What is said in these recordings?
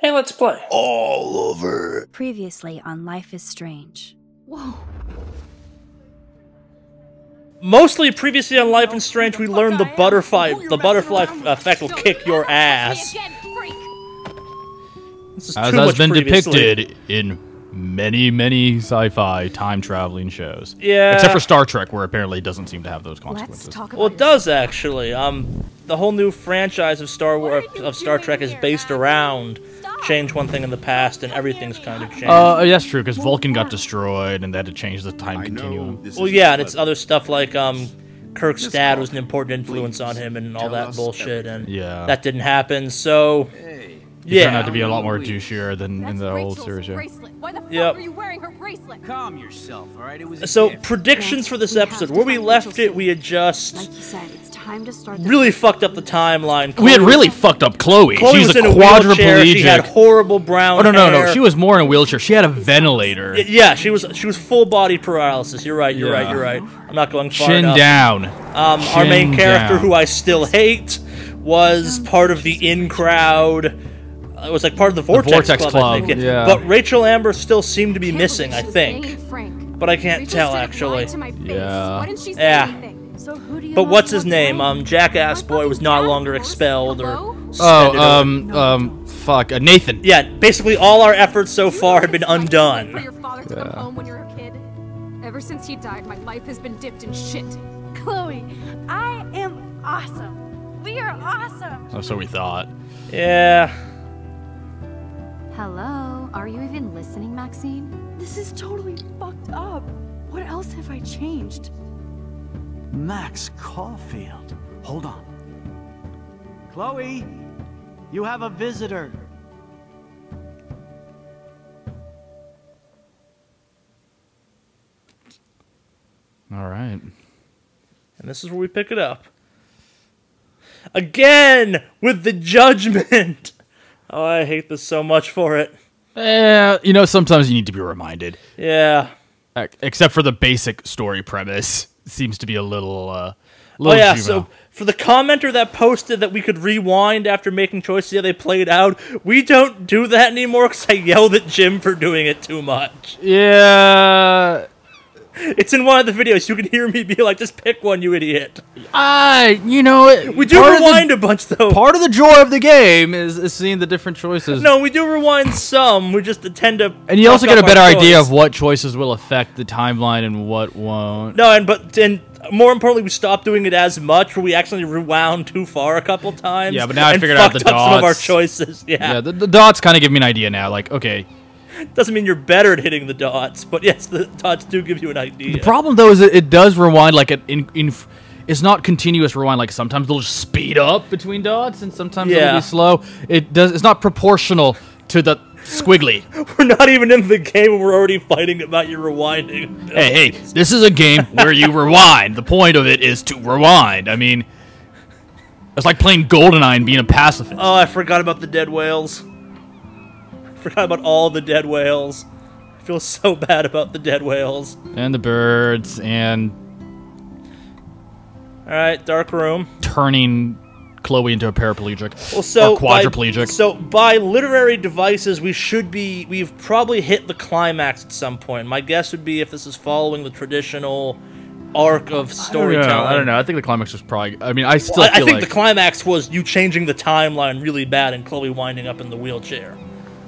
Hey, let's play. All over. Previously on Life is Strange. Whoa. Mostly previously on Life is Strange, we learned the butterfly effect will kick your ass. This is As too has much been previously. depicted in many sci-fi time-traveling shows. Yeah. Except for Star Trek, where apparently it doesn't seem to have those consequences. Let's talk about Well, it does actually. The whole new franchise of Star Trek is based around change one thing in the past, and everything's kind of changed. That's true, because Vulcan got destroyed, and they had to change the time continuum. Well, yeah, and it's other stuff like Kirk's dad was an important influence on him, and all that bullshit, and Yeah. that didn't happen. So, He turned out yeah. to be a lot more douchier than in the old series. Yeah. Why the fuck Yep. are you wearing her bracelet? Calm yourself, all right? It was a So gift. predictions for this We have episode. to Where we find left Rachel it, we had Like just you said, it's time to start the really fucked up the timeline. We had really fucked up Chloe. Chloe She's was a in a wheelchair. She had quadriplegic. horrible brown Oh no, hair. no! She was more in a wheelchair. She had a ventilator. Yeah, she was full body paralysis. You're right. You're Yeah. right. You're right. I'm not going far Chin enough. down. Our main Chin character, down. who I still hate, was part of the in crowd. It was like part of the Vortex, Vortex I Club, think. yeah. But Rachel Amber still seemed to be Can't missing, believe I she's think. staying Frank. But I can't Rachel tell, straight up actually. lied to my face. Yeah. Why didn't she say Yeah. anything? So who do you But most what's his want name? to Jackass My Boy was fucking no dad, longer of course. expelled Hello? or suspended. Fuck, Nathan. Yeah, basically all our efforts so far have been For undone. your father to come home when you're a kid. Ever since he died, my life has been dipped in shit. Chloe, I am awesome. We are awesome. Oh, so we thought. Yeah. Hello? Are you even listening, Maxine? This is totally fucked up. What else have I changed? Max Caulfield. Hold on. Chloe, you have a visitor. All right. And this is where we pick it up. Again, with the judgment. Oh, I hate this so much for it. Sometimes you need to be reminded. Yeah. Except for the basic story premise. Seems to be a little, Oh yeah, so juvenile. for the commenter that posted that we could rewind after making choices, yeah, they played out, we don't do that anymore because I yelled at Jim for doing it too much. Yeah. It's in one of the videos. You can hear me be like, just pick one, you idiot. We We do rewind a bunch, though. Part of the joy of the game is seeing the different choices. No, we do rewind some. We just tend to... And you also fuck get a up better our idea choice. of what choices will affect the timeline and what won't. No, and more importantly, we stopped doing it as much, where we actually rewound too far a couple times. Yeah, but now I and figured out fucked the up some of our dots. choices. Yeah, the dots kind of give me an idea now. Like, okay. Doesn't mean you're better at hitting the dots, but yes, the dots do give you an idea. The problem, though, is that it does rewind like it's not continuous rewind. Like, sometimes they'll just speed up between dots, and sometimes it'll Yeah. be slow. It's not proportional to the squiggly. We're not even in the game, and we're already fighting about your rewinding. Hey, this is a game where you rewind. The point of it is to rewind. I mean, it's like playing GoldenEye and being a pacifist. Oh, I forgot about the dead whales. Forgot about all the dead whales. I feel so bad about the dead whales. And the birds, and Alright, dark room. turning Chloe into a paraplegic. Well, so or quadriplegic. By literary devices, we've probably hit the climax at some point. My guess would be if this is following the traditional arc of storytelling. I don't know. I think the climax was probably... I mean, I still I feel think like... the climax was you changing the timeline really bad and Chloe winding up in the wheelchair.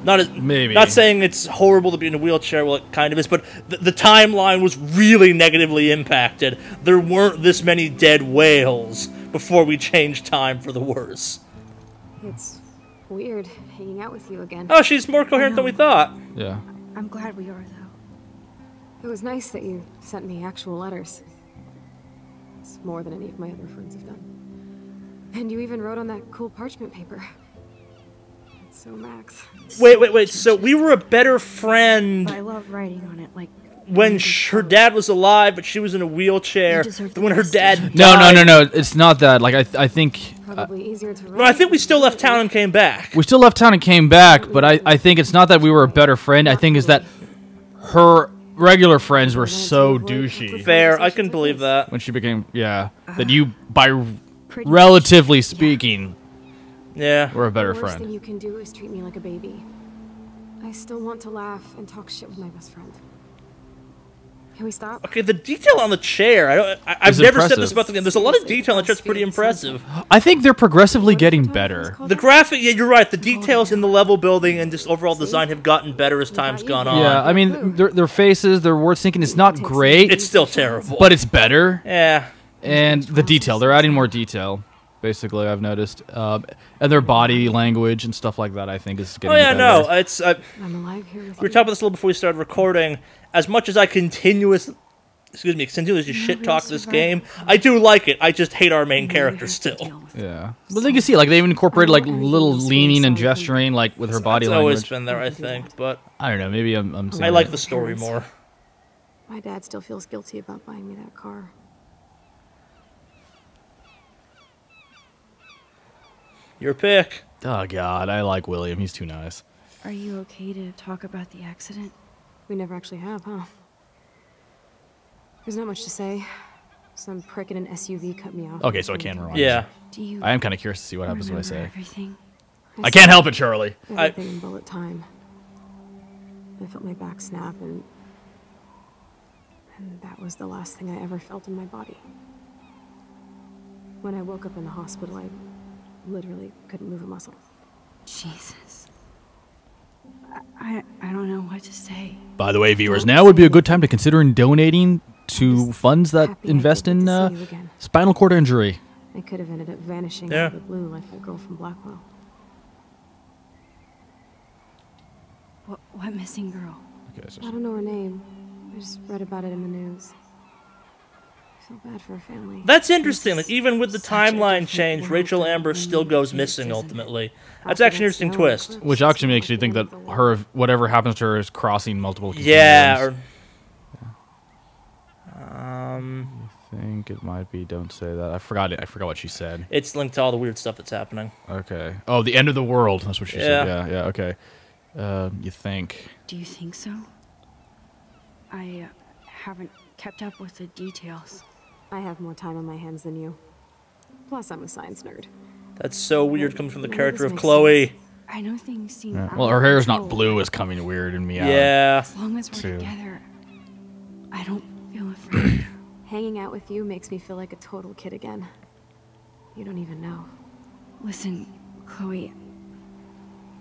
Maybe. Not saying it's horrible to be in a wheelchair, well, it kind of is, but the timeline was really negatively impacted. There weren't this many dead whales before we changed time for the worse. It's weird hanging out with you again. Oh, she's more coherent than we thought. Yeah. I'm glad we are, though. It was nice that you sent me actual letters. It's more than any of my other friends have done. And you even wrote on that cool parchment paper. It's so Max. Wait, so we were a better friend But I love writing on it, like... when her dad was alive, but she was in a wheelchair. You deserve the When her best. dad No, died. no. It's not that. Like, I think... Probably easier to write. Well, I think we still left town and came back. We still left town and came back, but I think it's not that we were a better friend. I think it's that her regular friends were so douchey Fair, I can believe that. when she became... Yeah. That you, by relatively speaking... Yeah. We're a better The worst thing friend. you can do is treat me like a baby. I still want to laugh and talk shit with my best friend. Can we stop? Okay, the detail on the chair. I've It's never said impressive. this about the game. There's a lot of detail on the chair. It's pretty impressive. I think they're progressively getting better. The graphic, yeah, you're right. The details in the level building and just overall design have gotten better as time's gone on. Yeah, I mean, their faces, their word syncing is not great, It's still terrible. but it's better. Yeah. And the detail, they're adding more detail. Basically, I've noticed, and their body language and stuff like that. I think is getting. Oh yeah, better. no, it's. I'm alive here with We were talking about this a little before we started recording. As much as I continuously shit talk this game, I do like it. I just hate our main character still. Yeah, but you can see, like, they even incorporated like little leaning and gesturing, like with her body It's language. always been there, I think, but I don't know. Maybe I'm. I saying like that. the story more. My dad still feels guilty about buying me that car. Your pick. Oh God, I like William. He's too nice. Are you okay to talk about the accident? We never actually have, huh? There's not much to say. Some prick in an SUV cut me off. Okay, so I can rewind. Yeah. Do you I am kind of curious to see what happens when I remember say. everything? I can't help it, Charlie. Everything in bullet time. I felt my back snap, and that was the last thing I ever felt in my body. When I woke up in the hospital, I literally couldn't move a muscle. Jesus. I don't know what to say. By the way, viewers, now would be a good time to consider donating to funds that Happy I invest could in get to see you again. spinal cord injury. I could have ended up vanishing Yeah. out of the blue like that girl from Blackwell. What missing girl? Okay, so I don't know her name. I just read about it in the news. I feel bad for her family. That's interesting. Like, even with the Such a timeline different change, world Rachel than Amber we still knew goes it, missing isn't it? ultimately. That's After actually an that interesting snow twist. eclipse, which actually makes like you the think end that of the world. her whatever happens to her is crossing multiple. Yeah, continuums. or I think it might be. Don't say that. I forgot it. I forgot what she said. it's linked to all the weird stuff that's happening. Okay. Oh, the end of the world. That's what she said. Yeah. Yeah. Yeah. Okay. You think? Do you think so? I haven't kept up with the details. I have more time on my hands than you. Plus, I'm a science nerd. That's so weird coming from the None of character this of makes Chloe. sense. I know things seem Yeah. out Well, of her hair is not control, blue. but Is coming weirding me out. Yeah. As long as we're Too. together, I don't feel afraid. Hanging out with you makes me feel like a total kid again. You don't even know. Listen, Chloe,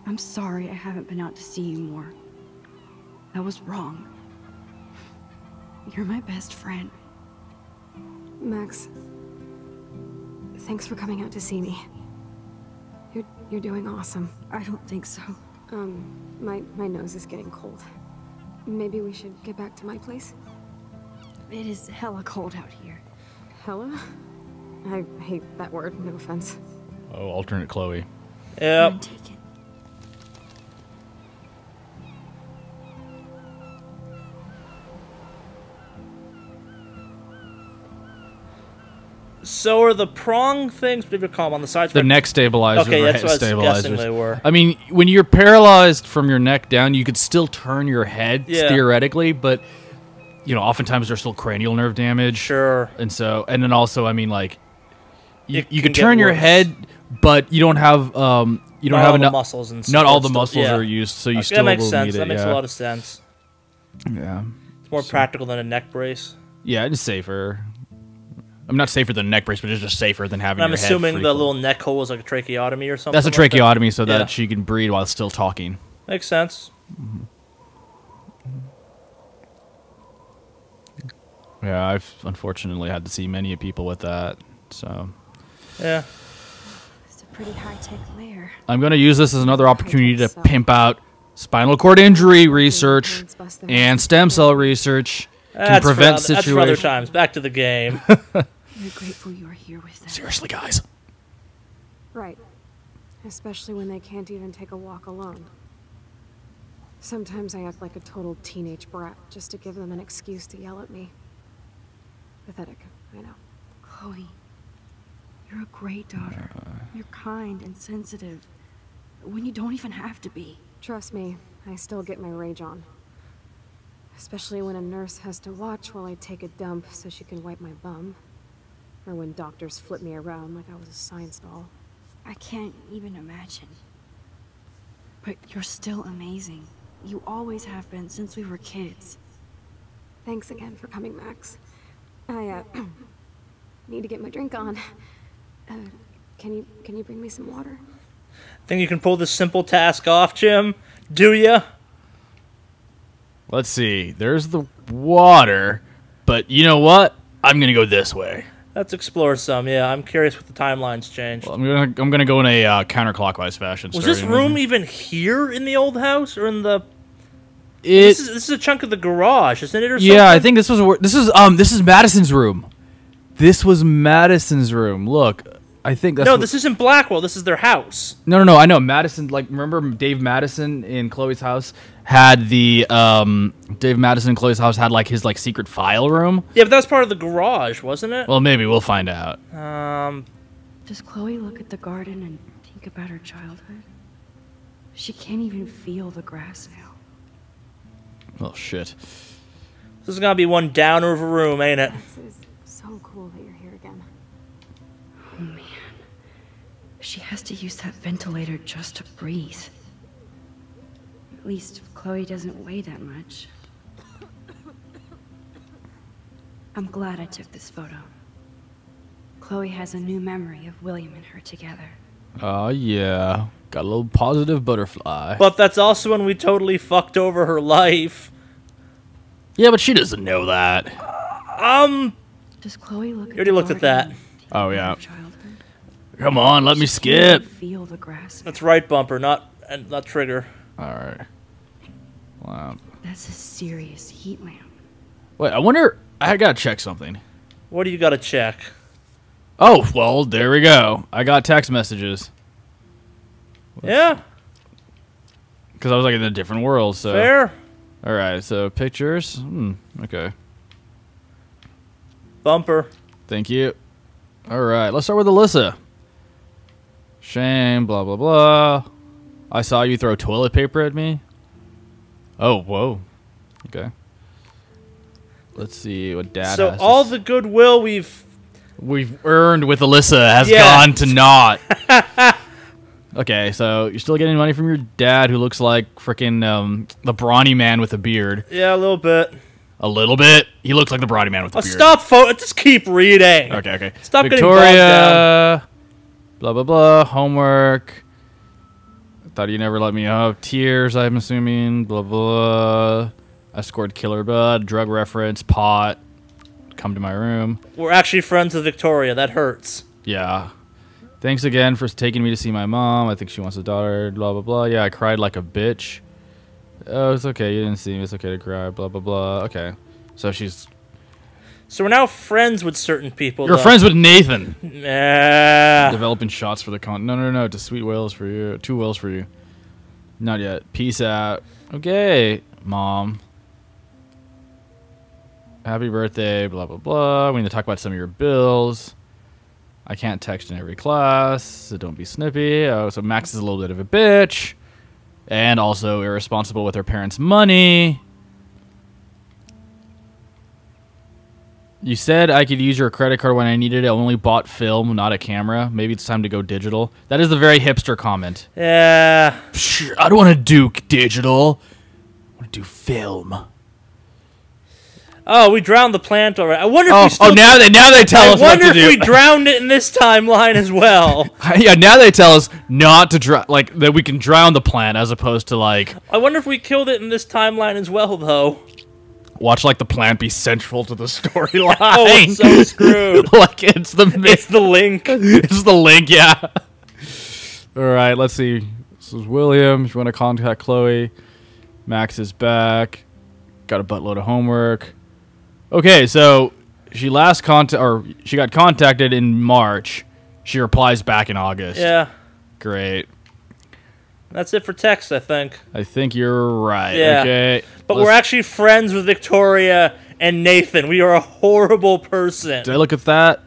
I'm sorry I haven't been out to see you more. That was wrong. You're my best friend. Max, thanks for coming out to see me. You're doing awesome. I don't think so. My nose is getting cold. Maybe we should get back to my place? It is hella cold out here. Hella? I hate that word, no offense. Oh, alternate Chloe. Yep. I'm taken. So are the prong things, what do you call them, on the sides? The neck stabilizers. Okay, or that's head what I was stabilizers. guessing they were. I mean, when you're paralyzed from your neck down, you could still turn your head Yeah. theoretically, but you know, oftentimes there's still cranial nerve damage. Sure. And so, and then also, I mean, like, you It could can get turn your worse. head, but you don't have you don't Not have all the enough muscles and Not all support the still- muscles yeah. are used, so you Okay, still that makes will sense. need it. That makes yeah. a lot of sense. Yeah. It's more practical than a neck brace. Yeah, it's safer. I'm not safer than a neck brace, but it's just safer than having. And I'm your head assuming free the flow. little neck hole is like a tracheotomy or something. That's a like that? tracheotomy, so that Yeah. she can breathe while still talking. Makes sense. Yeah, I've unfortunately had to see many people with that. So Yeah. It's a pretty high-tech lair. I'm going to use this as another opportunity to pimp out spinal cord injury research and stem cell research to That's prevent for, That's for other situations. times. Back to the game. We're grateful you're here with them. Seriously, guys. Right. Especially when they can't even take a walk alone. Sometimes I act like a total teenage brat just to give them an excuse to yell at me. Pathetic, I know. Chloe, you're a great daughter. You're kind and sensitive when you don't even have to be. Trust me, I still get my rage on. Especially when a nurse has to watch while I take a dump so she can wipe my bum. Or when doctors flip me around like I was a science doll. I can't even imagine. But you're still amazing. You always have been since we were kids. Thanks again for coming, Max. I, need to get my drink on. Can you bring me some water? Think you can pull this simple task off, Jim? Do ya? Let's see. There's the water, but you know what? I'm gonna go this way. Let's explore some. Yeah, I'm curious what the timeline's changed. Well, I'm gonna go in a counterclockwise fashion. Was this starting room with- even here in the old house, or in the? It, This is a chunk of the garage, isn't it? Or something? yeah, I think this is Madison's room. This was Madison's room. Look, I think that's No, this isn't Blackwell. This is their house. No. I know Madison. Like, remember Dave Madison in Chloe's house had the Dave Madison in Chloe's house had like his like secret file room. Yeah, but that was part of the garage, wasn't it? Well, maybe we'll find out. Does Chloe look at the garden and think about her childhood? She can't even feel the grass now. Oh shit. This is gonna be one downer of a room, ain't it? This is so cool that you're here again. Oh man. She has to use that ventilator just to breathe. At least Chloe doesn't weigh that much. I'm glad I took this photo. Chloe has a new memory of William and her together. Oh yeah, got a little positive butterfly. But that's also when we totally fucked over her life. Yeah, but she doesn't know that. Does Chloe look at You already looked at that. Oh yeah. her childhood? Come on, let me She can't skip. even feel the grass. That's right, Bumper, not Trigger. All right. Wow. That's a serious heat lamp. Wait, I wonder. I gotta check something. What do you gotta check? Oh well, there we go. I got text messages Yeah, because I was like in a different world. So fair. all right. So pictures. Okay. Bumper. Thank you. All right. Let's start with Alyssa. Shame. Blah blah blah. I saw you throw toilet paper at me. Oh whoa. Okay. Let's see what Dad So has. all the goodwill we've earned with Alyssa has Yeah. gone to naught. Okay, so you're still getting money from your dad, who looks like frickin' the brawny man with a beard. a little bit. A little bit. He looks like the brawny man with a beard. Stop just keep reading. Okay. Stop getting bogged Victoria. Blah blah blah. Homework. I thought you never let me up. Tears. I'm assuming. Blah blah. I scored Killer Bud. Drug reference. Pot. Come to my room. We're actually friends with Victoria. That hurts. Yeah. Thanks again for taking me to see my mom. I think she wants a daughter. Blah, blah, blah. Yeah, I cried like a bitch. Oh, it's okay. You didn't see me. It's okay to cry. Blah, blah, blah. Okay. So she's... So we're now friends with certain people. You're though. friends with Nathan. Yeah. Developing shots for the con... No. To sweet whales for you. 2 whales for you. Not yet. Peace out. Okay, Mom. Happy birthday. Blah, blah, blah. We need to talk about some of your bills. I can't text in every class, so don't be snippy. Oh, so Max is a little bit of a bitch. And also irresponsible with her parents' money. You said I could use your credit card when I needed it. I only bought film, not a camera. Maybe it's time to go digital. That is the very hipster comment. Yeah. Psh, I don't want to do digital. I want to do film. Oh, we drowned the plant already. I wonder if we still... now they tell I us what wonder to if do. we drowned it in this timeline as well. Yeah, now they tell us not to drown, like that we can drown the plant as opposed to like I wonder if we killed it in this timeline as well, though. watch like the plant be central to the storyline. Oh, we're so screwed. Like it's the It's the link. it's the link, yeah. All right, let's see. This is William. If you want to contact Chloe, Max is back. Got a buttload of homework. Okay, so she got contacted in March. She replies back in August. Yeah. Great. That's it for text, I think. I think you're right. Yeah. Okay. But we're actually friends with Victoria and Nathan. We are a horrible person. Did I look at that?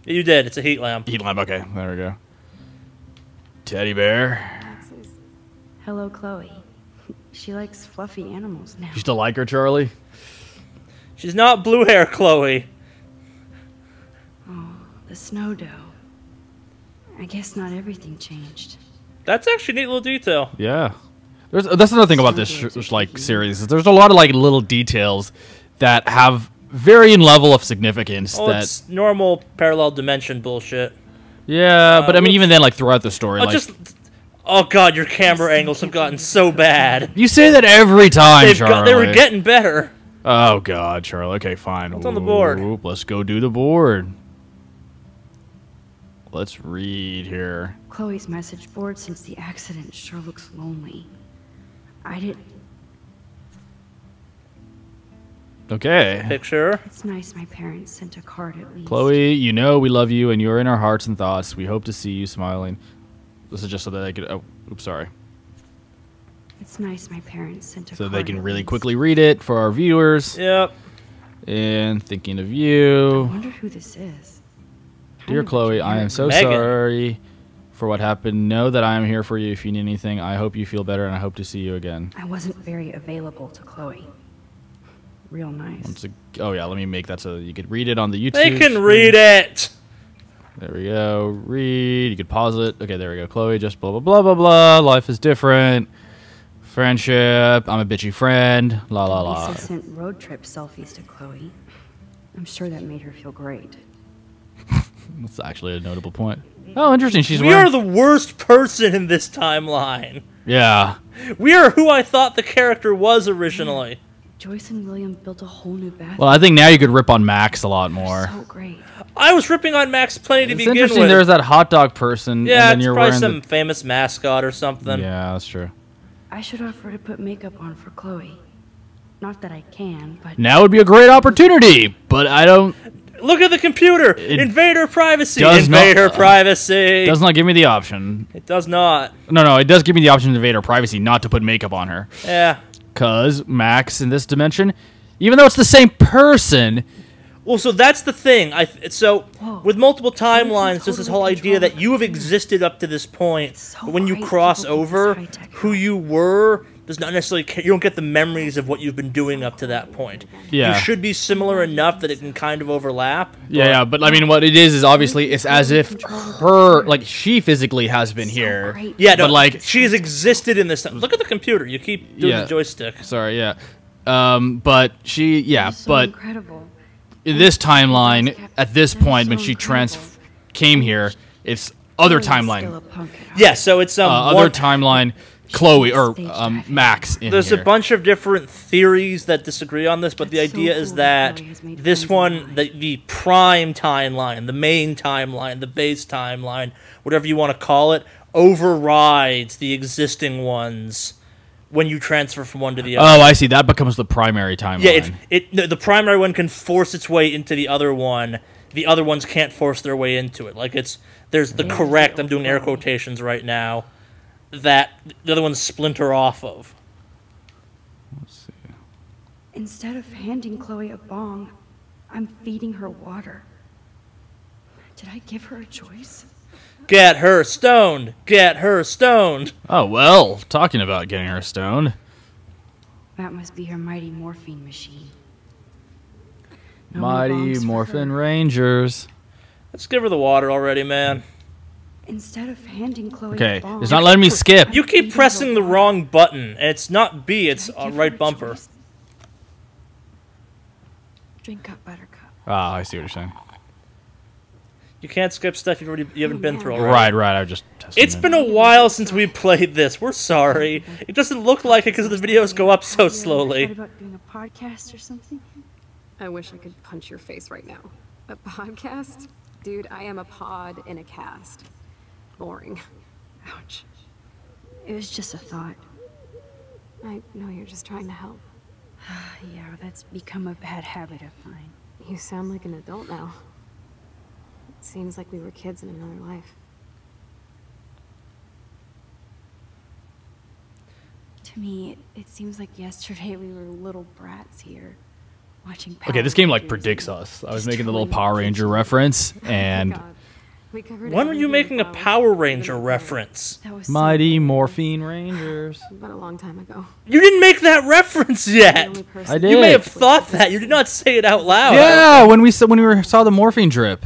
You did. It's a heat lamp. Heat lamp. Okay, there we go. Teddy bear. Hello, Chloe. She likes fluffy animals now. You still like her, Charlie? She's not blue hair, Chloe. The snow doe. I guess not everything changed. That's actually a neat little detail. Yeah. That's another thing about this series. Is there's a lot of like little details that have varying level of significance. Oh, it's normal parallel dimension bullshit. Yeah, but I mean, even then, like throughout the story, like oh god, your camera angles have gotten so bad. you say that every time, Charlie. They were getting better. Oh god, Charlie. Okay, fine. What's on the board? Oop, let's go do the board. Let's read here. Chloe's message board since the accident sure looks lonely. Okay. Picture. It's nice my parents sent a card at least. Chloe, you know we love you and you're in our hearts and thoughts. We hope to see you smiling. This is just so that I could... Oh, oops, sorry. It's nice my parents sent a card So they can at really least. quickly read it for our viewers. Yep. And thinking of I you. wonder who this is. Dear Chloe, I am so Megan. sorry for what happened. Know that I am here for you if you need anything. I hope you feel better and I hope to see you again. I wasn't very available to Chloe. Real nice. Oh yeah, let me make that so that you could read it on the YouTube. They can read it. There we go. Read. You could pause it. Okay, there we go. Chloe, just blah, blah, blah, blah, blah. Life is different. Friendship. I'm a bitchy friend. La, la, la. Lisa sent road trip selfies to Chloe. I'm sure that made her feel great. That's actually a notable point. Oh, interesting. She's We wearing... are the worst person in this timeline. Yeah. We are who I thought the character was originally. Joyce and William built a whole new bathroom. Well, I think now you could rip on Max a lot more. So great. I was ripping on Max plenty to It's begin interesting with. there's that hot dog person. Yeah, and then it's you're probably wearing some famous mascot or something. Yeah, that's true. I should offer to put makeup on for Chloe. Not that I can, but Now would be a great opportunity, but I don't... Look at the computer! Invader privacy! does not- Invader privacy! does not give me the option. It does not. No, it does give me the option to invade her privacy, not to put makeup on her. Yeah. Because Max in this dimension, even though it's the same person... Well, so that's the thing. So, Whoa. with multiple timelines, there's this totally whole idea that control you have existed up to this point, so but when you great cross people with this over, high-tech who you were does not necessarily... You don't get the memories of what you've been doing up to that point. Yeah. You should be similar enough that it can kind of overlap. Yeah, but I mean, what it is obviously it's as if her, like, she physically has been here. great. Yeah, no, But, like- she has existed in this time. Look at the computer. You keep doing Yeah. the joystick. Sorry, yeah. But she, yeah, so but incredible. in this timeline, at this point, when she came here, it's other Chloe's still timeline. a punk at heart. Yeah, so it's Other one, timeline, Chloe, or Max in there's here. a bunch of different theories that disagree on this, but the It's so idea cool is that that Chloe has made this friends in one, the prime timeline, the main timeline, the base timeline, whatever you want to call it, overrides the existing ones when you transfer from one to the other. Oh, I see. That becomes the primary timeline. Yeah, the primary one can force its way into the other one. The other ones can't force their way into it. Like there's the correct, I'm doing air quotations right now, that the other ones splinter off of. Let's see. Instead of handing Chloe a bong, I'm feeding her water. Did I give her a choice? Get her stoned! Get her stoned! Oh, well, talking about getting her stoned. That must be her mighty morphine machine. No Mighty bongs for Morphin her. Rangers. Let's give her the water already, man. Instead of handing Chloe Okay, a bong, it's not letting me skip. You keep pressing the wrong button, and it's not B, it's Did I give her right a bumper. choice? Drink up, Buttercup. Ah, I see what you're saying. You can't skip stuff you haven't been through already. Right, I just tested It's been a while since we played this. We're sorry. It doesn't look like it because the videos go up so What slowly. about doing a podcast or something? I wish I could punch your face right now. A podcast? Dude, I am a pod in a cast. Boring. Ouch. It was just a thought. I know you're just trying to help. Yeah, that's become a bad habit of mine. You sound like an adult now. It seems like we were kids in another life. To me, it seems like yesterday we were little brats here, watching Power Okay, this game like Rangers predicts and us. I was just making the little telling Power kids Ranger what reference, Oh and my God. We covered When were you everything making a with Power flowers, Ranger even reference? That was so Mighty cool. Morphine Rangers. But a long time ago. You didn't make that reference The yet! only person I You may did. have thought that, you did not say it out loud. Yeah, when we saw the morphine drip.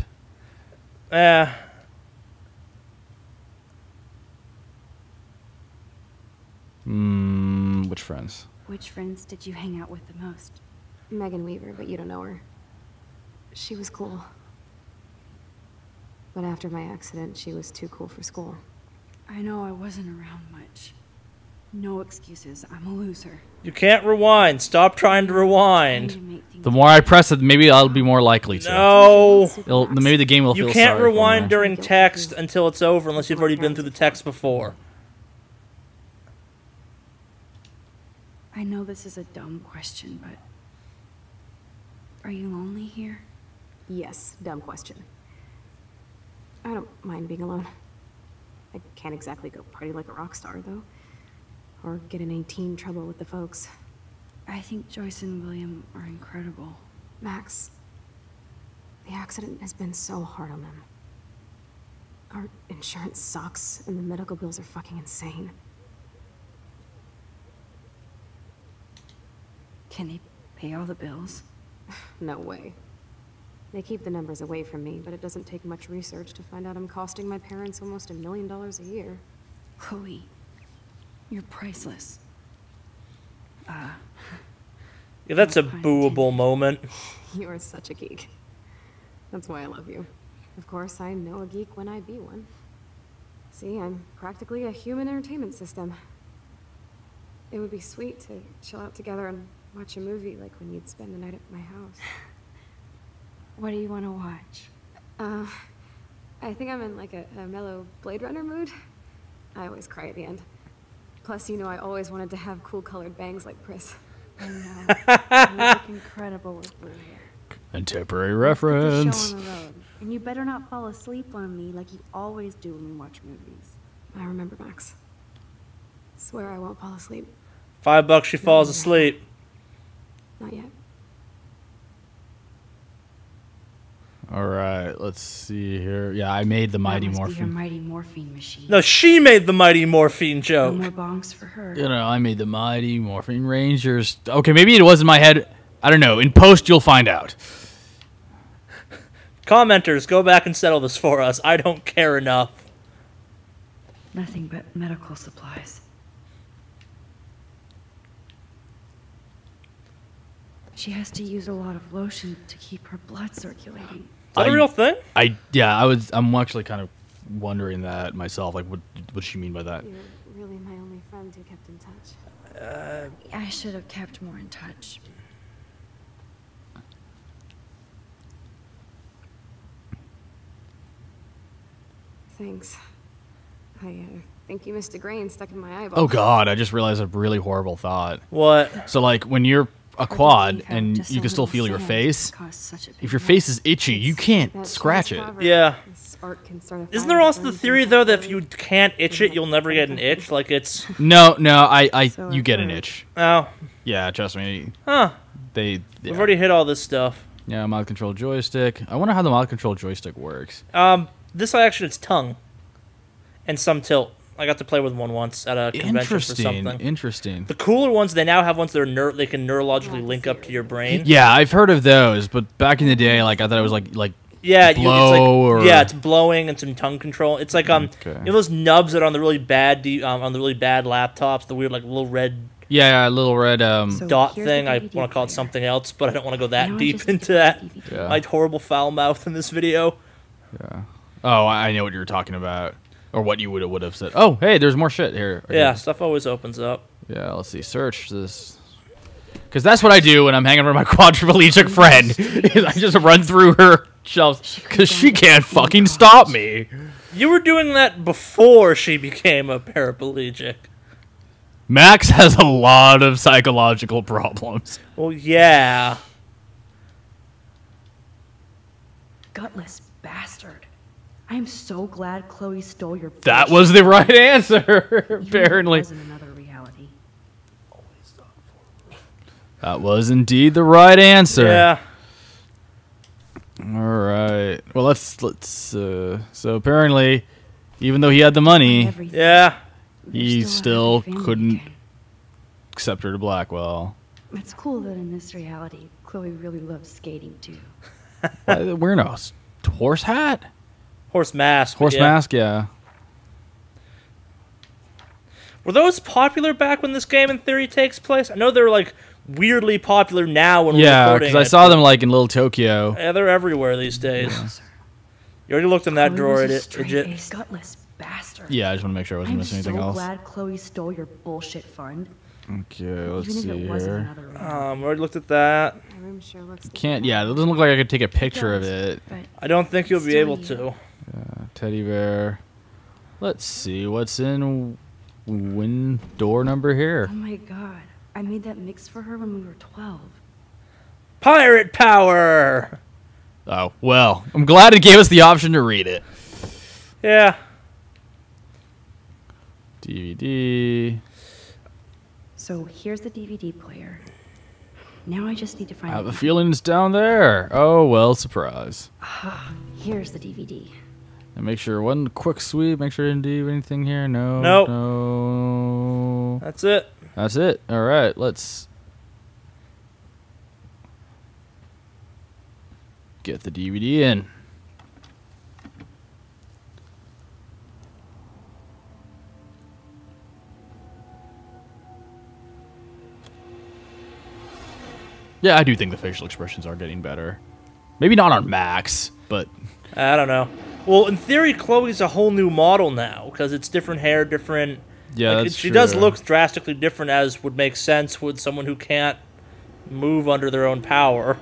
Which friends? Which friends did you hang out with the most? Megan Weaver, but you don't know her. She was cool. But after my accident, she was too cool for school. I know I wasn't around much. No excuses. I'm a loser. You can't rewind. Stop trying to Trying rewind. to make things The more I press it, maybe I'll be more likely to. No. Maybe the game will You feel can't sorry for rewind me. during text until it's over unless you've already been through the text before. I know this is a dumb question, but are you lonely here? Yes, dumb question. I don't mind being alone. I can't exactly go party like a rock star, though. Or get in any teen trouble with the folks. I think Joyce and William are incredible. Max, the accident has been so hard on them. Our insurance sucks, and the medical bills are fucking insane. Can they pay all the bills? No way. They keep the numbers away from me, but it doesn't take much research to find out I'm costing my parents almost $1 million a year. Chloe, you're priceless. Yeah, that's a booable moment. You are such a geek. That's why I love you. Of course, I know a geek when I be one. See, I'm practically a human entertainment system. It would be sweet to chill out together and watch a movie like when you'd spend the night at my house. What do you want to watch? I think I'm in like a mellow Blade Runner mood. I always cry at the end. Plus, you know, I always wanted to have cool colored bangs like Pris. I know. You look incredible with blue hair. Contemporary Let's get the reference. show on the road. And you better not fall asleep on me like you always do when we watch movies. I remember, Max. Swear I won't fall asleep. $5, she falls asleep. Not yet. All right, let's see here. Yeah, I made the Mighty That must be her Morphine. mighty morphine machine. No, she made the Mighty Morphine No joke. more bongs for her. You know, I made the Mighty Morphine Rangers. Okay, maybe it was in my head. I don't know. In post, you'll find out. Commenters, go back and settle this for us. I don't care enough. Nothing but medical supplies. She has to use a lot of lotion to keep her blood circulating. Is that a real thing? I'm actually kind of wondering that myself. Like, what does she mean by that? You're really my only friend who kept in touch. I should have kept more in touch. Thanks. I think you missed a grain stuck in my eyeball. Oh God, I just realized a really horrible thought. What? So like when you're a quad and you can still feel your face, if your face is itchy, you can't That scratch Chinese it. proverb, Yeah. "This art can start a Isn't fire there also that the burns theory, inside though, that if out?" you can't itch it, you'll never get an itch? Like it's... No, I So you I've get an heard. itch. Oh. Yeah, trust me. Huh. They We've already hit all this stuff. yeah, mod control joystick. I wonder how the mod control joystick works. This action, it's tongue. And some tilt. I got to play with one once at a convention for something. Interesting. The cooler ones, they now have ones that are they can neurologically link up to your brain. Yeah, I've heard of those, but back in the day, like I thought it was like Yeah, blow it's like, or yeah, it's blowing and some tongue control. It's like Okay. you know those nubs that are on the really bad on the really bad laptops, the weird like little red yeah, little red So dot here's the thing. I DVD want to call it player. something else, but I don't want to go You that know, I deep just need into to that. put the DVD Yeah. My horrible foul mouth in this video. Yeah. Oh, I know what you were talking about, or what you would have said. Oh, hey, there's more shit here. Yeah, stuff always opens up. Yeah, let's see. Search this. Because that's what I do when I'm hanging around my quadriplegic friend. Is I just run through her shelves because she can't fucking stop me. You were doing that before she became a paraplegic. Max has a lot of psychological problems. Well, yeah. Gutless bastard. I am so glad Chloe stole your That bitch. was the right answer, Even if it apparently. was in another reality. That was indeed the right answer. Yeah. All right. Well, let's. So apparently, even though he had the money, Everything. Yeah. he You're still a happy family couldn't again. accept her to Blackwell. It's cool that in this reality, Chloe really loves skating too. Wearing a horse hat? Horse mask. Horse yeah. mask, yeah. Were those popular back when this game in theory takes place? I know they're like weirdly popular now when we're Yeah, recording. because I saw them like in Little Tokyo. Yeah, they're everywhere these days. You already looked in that drawer, idiot. Gutless bastard. Yeah, I just want to make sure I wasn't missing anything else. glad Chloe stole your bullshit fund. Okay, let's Even see if it wasn't here. another room. We already looked at that. My room sure looks Can't. Yeah, it doesn't look like I could take a picture of it. But I don't think you'll be Still able you. to. Teddy bear. Let's see what's in door number here. Oh my god. I made that mix for her when we were 12. Pirate power! Oh well, I'm glad it gave us the option to read it. Yeah. DVD. So here's the DVD player. Now I just need to I find have a the feeling it's down there. Oh well, surprise. Here's the DVD. And make sure one quick sweep. Make sure I didn't do anything here. No. Nope. No. That's it. That's it. All right. Let's get the DVD in. Yeah, I do think the facial expressions are getting better. Maybe not on Max, but I don't know. Well, in theory, Chloe's a whole new model now because it's different hair, different. yeah, like, that's she true. does look drastically different, as would make sense with someone who can't move under their own power.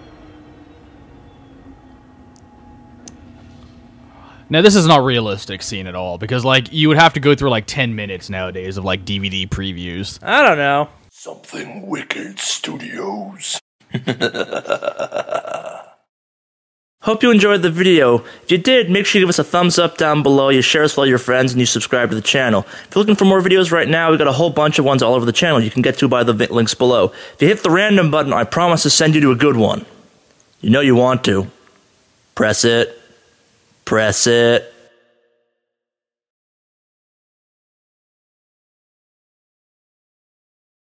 Now this is not realistic scene at all because like you would have to go through like 10 minutes nowadays of like DVD previews. I don't know. Something Wicked Studios. Hope you enjoyed the video. If you did, make sure you give us a thumbs up down below, you share us with all your friends, and you subscribe to the channel. If you're looking for more videos right now, we've got a whole bunch of ones all over the channel you can get to by the links below. If you hit the random button, I promise to send you to a good one. You know you want to. Press it. Press it.